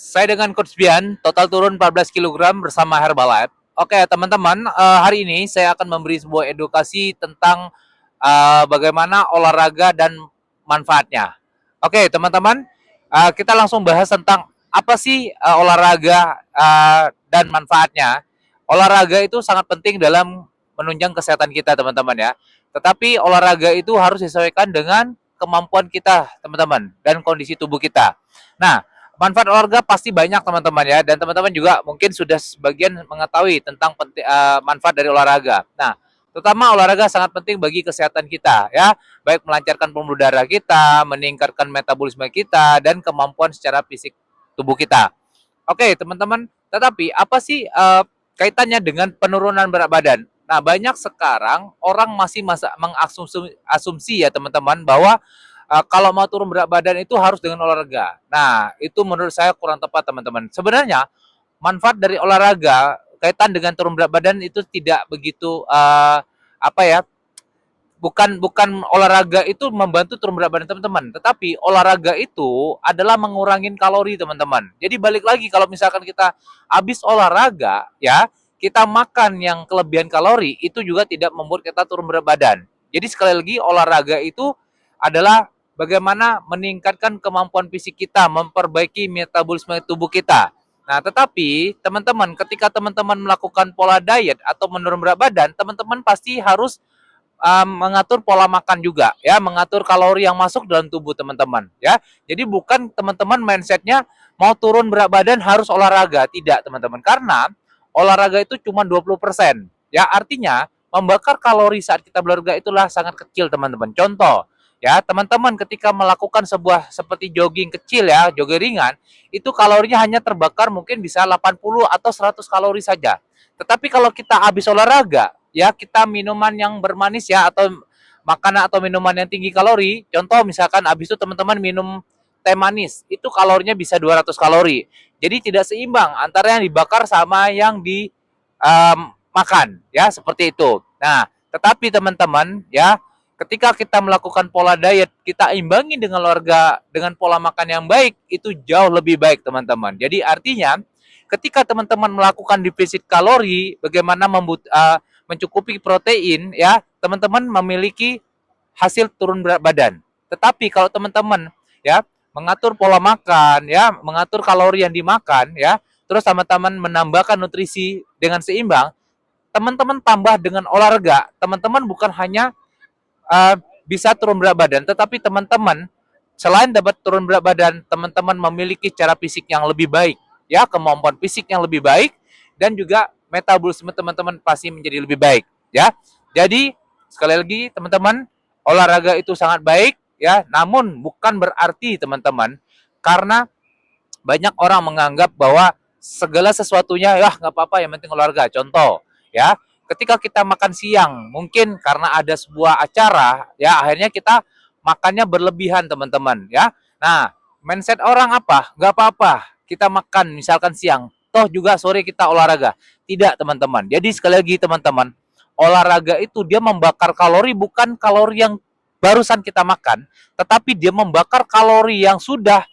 Saya dengan Coach Bian, total turun 14 kilogram bersama Herbalife. Oke, teman-teman, hari ini saya akan memberi sebuah edukasi tentang bagaimana olahraga dan manfaatnya. Oke, teman-teman, kita langsung bahas tentang apa sih olahraga dan manfaatnya. Olahraga itu sangat penting dalam menunjang kesehatan kita, teman-teman ya. Tetapi olahraga itu harus disesuaikan dengan kemampuan kita, teman-teman, dan kondisi tubuh kita. Nah, manfaat olahraga pasti banyak teman-teman ya, dan teman-teman juga mungkin sudah sebagian mengetahui tentang manfaat dari olahraga. Nah, terutama olahraga sangat penting bagi kesehatan kita ya, baik melancarkan pembuluh darah kita, meningkatkan metabolisme kita, dan kemampuan secara fisik tubuh kita. Oke, teman-teman, tetapi apa sih kaitannya dengan penurunan berat badan? Nah, banyak sekarang orang masih mengasumsi ya teman-teman bahwa kalau mau turun berat badan itu harus dengan olahraga. Nah, itu menurut saya kurang tepat teman-teman. Sebenarnya manfaat dari olahraga kaitan dengan turun berat badan itu tidak begitu apa ya? Bukan olahraga itu membantu turun berat badan teman-teman, tetapi olahraga itu adalah mengurangin kalori teman-teman. Jadi balik lagi kalau misalkan kita habis olahraga ya, kita makan yang kelebihan kalori itu juga tidak membuat kita turun berat badan. Jadi sekali lagi olahraga itu adalah bagaimana meningkatkan kemampuan fisik kita, memperbaiki metabolisme tubuh kita. Nah, tetapi teman-teman ketika teman-teman melakukan pola diet atau menurun berat badan, teman-teman pasti harus mengatur pola makan juga ya, mengatur kalori yang masuk dalam tubuh teman-teman ya. Jadi bukan teman-teman mindsetnya mau turun berat badan harus olahraga, tidak teman-teman, karena olahraga itu cuma 20% ya, artinya membakar kalori saat kita berolahraga itulah sangat kecil teman-teman. Contoh ya, teman-teman ketika melakukan sebuah seperti jogging kecil ya, jogging ringan, itu kalorinya hanya terbakar mungkin bisa 80 atau 100 kalori saja. Tetapi kalau kita habis olahraga ya, kita minuman yang bermanis ya, atau makanan atau minuman yang tinggi kalori, contoh misalkan habis itu teman-teman minum teh manis, itu kalorinya bisa 200 kalori. Jadi tidak seimbang antara yang dibakar sama yang dimakan ya, seperti itu. Nah, tetapi teman-teman ya, ketika kita melakukan pola diet, kita imbangi dengan olahraga, dengan pola makan yang baik, itu jauh lebih baik teman-teman. Jadi artinya ketika teman-teman melakukan defisit kalori, bagaimana mencukupi protein ya, teman-teman memiliki hasil turun berat badan. Tetapi kalau teman-teman ya mengatur pola makan ya, mengatur kalori yang dimakan ya, terus teman-teman menambahkan nutrisi dengan seimbang, teman-teman tambah dengan olahraga, teman-teman bukan hanya uh, bisa turun berat badan, tetapi teman-teman selain dapat turun berat badan, teman-teman memiliki cara fisik yang lebih baik ya, kemampuan fisik yang lebih baik, dan juga metabolisme teman-teman pasti menjadi lebih baik ya. Jadi sekali lagi teman-teman, olahraga itu sangat baik ya, namun bukan berarti teman-teman karena banyak orang menganggap bahwa segala sesuatunya ya nggak apa-apa yang penting olahraga. Contoh ya, ketika kita makan siang mungkin karena ada sebuah acara ya, akhirnya kita makannya berlebihan teman-teman ya. Nah, mindset orang apa? Nggak apa-apa kita makan misalkan siang, toh juga sore kita olahraga. Tidak teman-teman. Jadi sekali lagi teman-teman, olahraga itu dia membakar kalori, bukan kalori yang barusan kita makan, tetapi dia membakar kalori yang sudah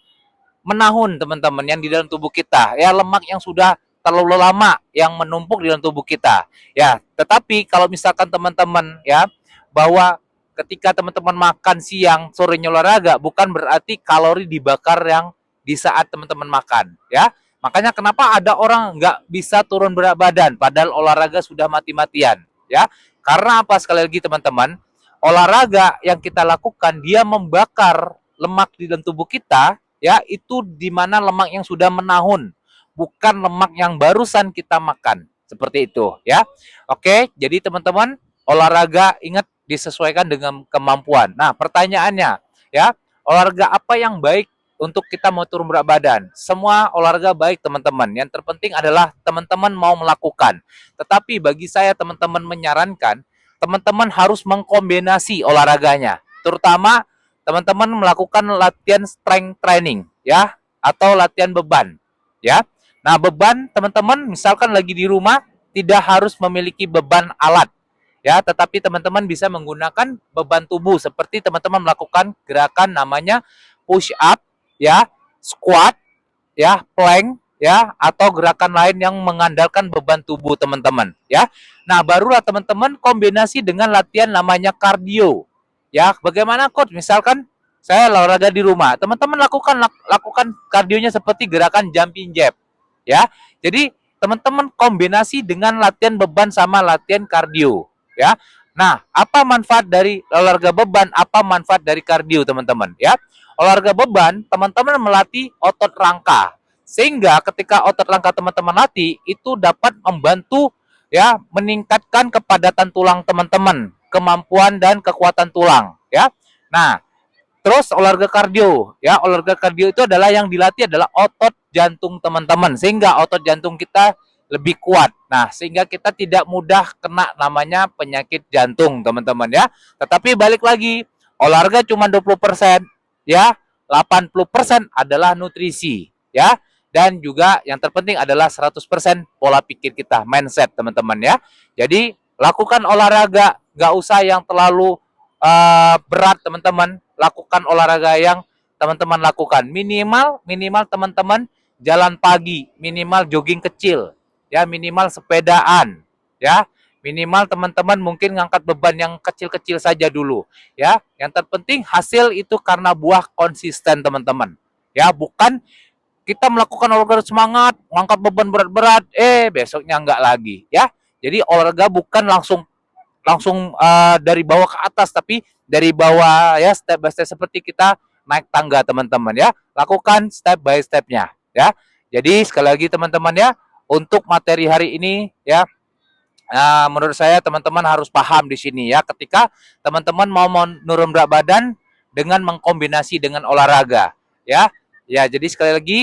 menahun teman-teman, yang di dalam tubuh kita ya, lemak yang sudah terlalu lama yang menumpuk di dalam tubuh kita ya. Tetapi kalau misalkan teman-teman ya, bahwa ketika teman-teman makan siang sore olahraga, bukan berarti kalori dibakar yang di saat teman-teman makan ya. Makanya kenapa ada orang nggak bisa turun berat badan padahal olahraga sudah mati-matian ya, karena apa? Sekali lagi teman-teman, olahraga yang kita lakukan dia membakar lemak di dalam tubuh kita ya, itu di mana lemak yang sudah menahun, bukan lemak yang barusan kita makan, seperti itu ya. Oke, jadi teman-teman, olahraga ingat disesuaikan dengan kemampuan. Nah, pertanyaannya ya, olahraga apa yang baik untuk kita mau turun berat badan? Semua olahraga baik teman-teman, yang terpenting adalah teman-teman mau melakukan. Tetapi bagi saya teman-teman menyarankan teman-teman harus mengkombinasi olahraganya, terutama teman-teman melakukan latihan strength training ya, atau latihan beban ya. Nah, beban teman-teman misalkan lagi di rumah tidak harus memiliki beban alat ya, tetapi teman-teman bisa menggunakan beban tubuh seperti teman-teman melakukan gerakan namanya push up ya, squat ya, plank, ya, atau gerakan lain yang mengandalkan beban tubuh teman-teman, ya. Nah, barulah teman-teman kombinasi dengan latihan namanya kardio. Ya, bagaimana coach? Misalkan saya olahraga di rumah, teman-teman lakukan kardionya seperti gerakan jumping jack, ya. Jadi teman-teman kombinasi dengan latihan beban sama latihan kardio, ya. Nah, apa manfaat dari olahraga beban? Apa manfaat dari kardio, teman-teman? Ya, olahraga beban, teman-teman melatih otot rangka. Sehingga ketika otot rangka teman-teman latih, itu dapat membantu ya meningkatkan kepadatan tulang teman-teman, kemampuan dan kekuatan tulang, ya. Nah, terus olahraga kardio, ya, olahraga kardio itu adalah yang dilatih adalah otot jantung teman-teman, sehingga otot jantung kita lebih kuat. Nah, sehingga kita tidak mudah kena namanya penyakit jantung, teman-teman, ya. Tetapi balik lagi, olahraga cuma 20%, ya. 80% adalah nutrisi, ya. Dan juga yang terpenting adalah 100% pola pikir kita, mindset, teman-teman, ya. Jadi, lakukan olahraga, nggak usah yang terlalu berat, teman-teman. Lakukan olahraga yang teman-teman lakukan. Minimal teman-teman jalan pagi, minimal jogging kecil, ya, minimal sepedaan, ya. Minimal teman-teman mungkin ngangkat beban yang kecil-kecil saja dulu, ya. Yang terpenting hasil itu karena buah konsisten, teman-teman. Ya, bukan kita melakukan olahraga semangat, ngangkat beban berat-berat, besoknya enggak lagi, ya. Jadi olahraga bukan langsung langsung dari bawah ke atas, tapi dari bawah, ya, step by step seperti kita naik tangga, teman-teman, ya. Lakukan step by stepnya, ya. Jadi sekali lagi teman-teman, ya, untuk materi hari ini, ya, menurut saya teman-teman harus paham di sini, ya, ketika teman-teman mau menurun berat badan dengan mengkombinasi dengan olahraga, ya. Ya, jadi sekali lagi,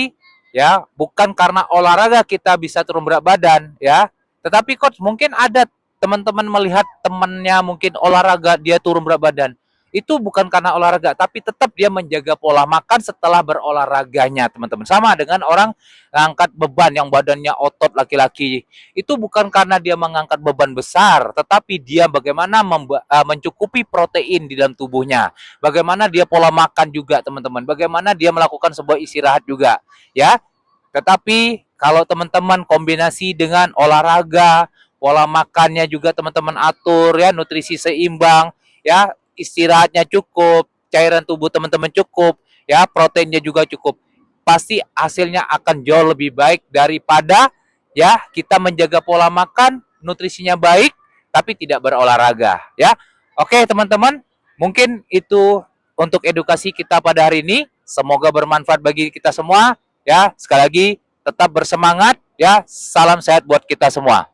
ya, bukan karena olahraga kita bisa turun berat badan, ya. Tetapi coach, mungkin ada teman-teman melihat temannya mungkin olahraga dia turun berat badan. Itu bukan karena olahraga, tapi tetap dia menjaga pola makan setelah berolahraganya, teman-teman. Sama dengan orang ngangkat beban yang badannya otot laki-laki. Itu bukan karena dia mengangkat beban besar, tetapi dia bagaimana mencukupi protein di dalam tubuhnya. Bagaimana dia pola makan juga, teman-teman. Bagaimana dia melakukan sebuah istirahat juga, ya. Tetapi kalau teman-teman kombinasi dengan olahraga, pola makannya juga teman-teman atur, ya, nutrisi seimbang, ya, istirahatnya cukup, cairan tubuh teman-teman cukup, ya, proteinnya juga cukup. Pasti hasilnya akan jauh lebih baik daripada, ya, kita menjaga pola makan, nutrisinya baik tapi tidak berolahraga, ya. Oke, teman-teman, mungkin itu untuk edukasi kita pada hari ini. Semoga bermanfaat bagi kita semua, ya. Sekali lagi tetap bersemangat, ya. Salam sehat buat kita semua.